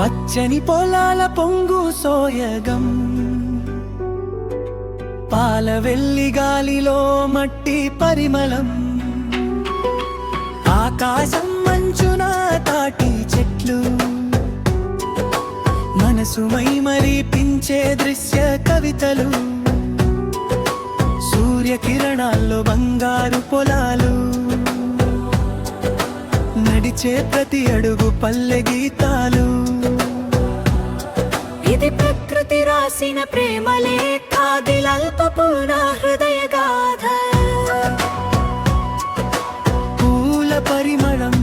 పచ్చని పొలాల పొంగు సోయగం, పాల వెల్లి గాలిలో మట్టి పరిమళం, ఆకాశం మంచున తాటి చెట్లు, మనసు మైమరిపించే దృశ్య కవితలు, సూర్యకిరణాల్లో బంగారు పొలాలు, నడిచే ప్రతి అడుగు పల్లె గీతాలు. ఇది ప్రకృతి రాసిన ప్రేమ లేఖ, దిలల్పపు నా హృదయ గాథ. పూల పరిమళం,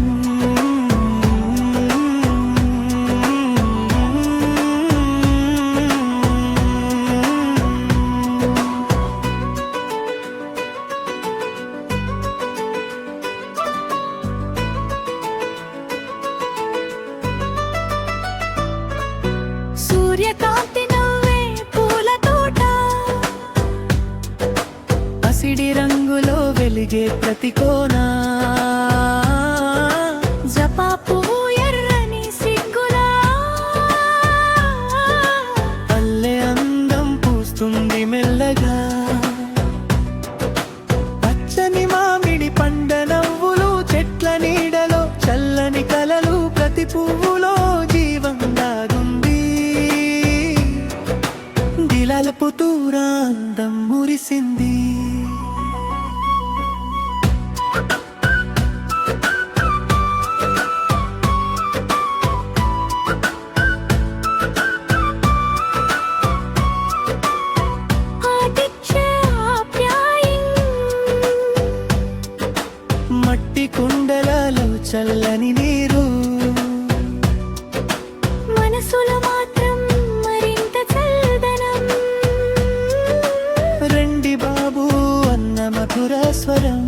సూర్యకాంతి నవ్వే పూల తోట, పసిడి రంగులో వెలిగే ప్రతి కోన, జపాపు ఎర్రని సిగ్గులా, పల్లె అందం పూస్తుంది మెల్లగా. పచ్చని మామిడి పండ నవ్వులు, చెట్ల నీడలో చల్లని కలలు, ప్రతి పువ్వులో జీవం దాగుంది. దిలల్పు తూరాందం మురిసింది. మట్టి కుండలలో చల్లని నీరు, మనసులో మాత్రం మరింత చల్దనం. రండి బాబు అన్న మధుర స్వరం.